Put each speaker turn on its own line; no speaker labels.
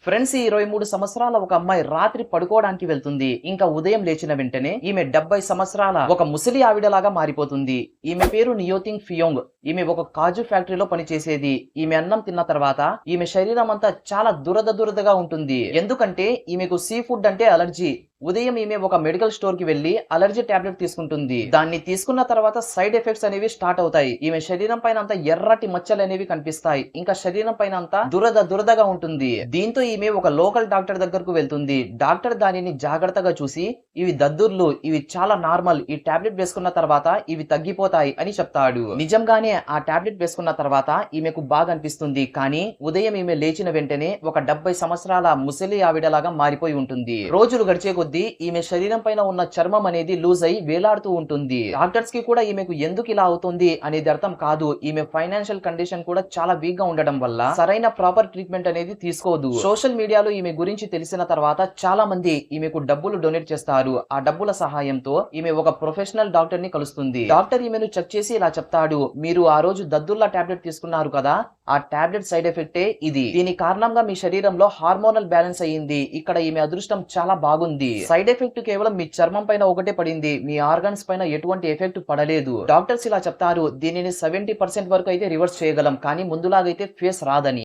Friends, ఈ 23 సంవత్సరాల ఒక అమ్మాయి రాత్రి పడుకోవడానికి వెళ్తుంది. ఇంకా ఉదయం లేచిన వెంటనే ఈమె 70 సంవత్సరాల ఒక ముసలి ఆవిడలాగా మారిపోతుంది. ఈమె పేరు నియోతింగ్ ఫియోంగ్. ఈమె ఒక కాజు ఫ్యాక్టరీలో పనిచేసేది. ఈమె అన్నం తిన్న తర్వాత ఈమె శరీరం అంతా చాలా దురదగా ఉంటుంది. ఎందుకంటే ఈమెకు సీ ఫుడ్ అంటే అలర్జీ. ఉదయం ఈమె ఒక మెడికల్ స్టోర్ కి వెళ్లి అలర్జీ టాబ్లెట్ తీసుకుంటుంది. దాన్ని తీసుకున్న తర్వాత సైడ్ ఎఫెక్ట్స్ అనేవి స్టార్ట్ అవుతాయి. ఈమె శరీరం పైన అంతా ఎర్రటి మచ్చలు అనేవి కనిపిస్తాయి. ఇంకా శరీరం పైన అంతా దురదగా ఉంటుంది. దీంతో ఈమె ఒక లోకల్ డాక్టర్ దగ్గరకు వెళ్తుంది. డాక్టర్ దానిని జాగ్రత్తగా చూసి, ఇవి దద్దుర్లు, ఇవి చాలా నార్మల్, ఈ టాబ్లెట్ వేసుకున్న తర్వాత ఇవి తగ్గిపోతాయి అని చెప్తాడు. నిజంగానే ఆ టాబ్లెట్ వేసుకున్న తర్వాత ఈమెకు బాగా అనిపిస్తుంది. కానీ ఉదయం ఈమె లేచిన వెంటనే ఒక 70 సంవత్సరాల ముసలి ఆవిడలాగా మారిపోయి ఉంటుంది. రోజులు గడిచే కొద్దీ ఈమె శరీరం పైన ఉన్న చర్మం అనేది లూజ్ అయి వేలాడుతూ ఉంటుంది. డాక్టర్స్ కి కూడా ఈమెకు ఎందుకు ఇలా అవుతుంది అనేది అర్థం కాదు. ఈమె ఫైనాన్షియల్ కండిషన్ కూడా చాలా వీక్ గా ఉండడం వల్ల సరైన ప్రాపర్ ట్రీట్మెంట్ అనేది తీసుకోదు. సోషల్ మీడియాలో ఈమె గురించి తెలిసిన తర్వాత చాలా మంది ఈమెకు డబ్బులు డొనేట్ చేస్తారు. ఆ డబ్బుల సహాయంతో ఈమె ఒక ప్రొఫెషనల్ డాక్టర్ ని కలుస్తుంది. డాక్టర్ ఈమెను చెక్ చేసి ఇలా చెప్తాడు, మీరు ఆ రోజు దద్దుర్ల టాబ్లెట్ తీసుకున్నారు కదా, ఆ టాబ్లెట్ సైడ్ ఎఫెక్టే ఇది. దీని కారణంగా మీ శరీరంలో హార్మోనల్ బ్యాలెన్స్ అయ్యింది. ఇక్కడ ఈమె అదృష్టం చాలా బాగుంది. సైడ్ ఎఫెక్ట్ కేవలం మీ చర్మం పైన ఒకటే పడింది. మీ ఆర్గన్స్ పైన ఎటువంటి ఎఫెక్ట్ పడలేదు. డాక్టర్స్ ఇలా చెప్తారు, దీనిని 70% వరకు అయితే రివర్స్ చేయగలం, కానీ ముందులాగైతే ఫేస్ రాదని.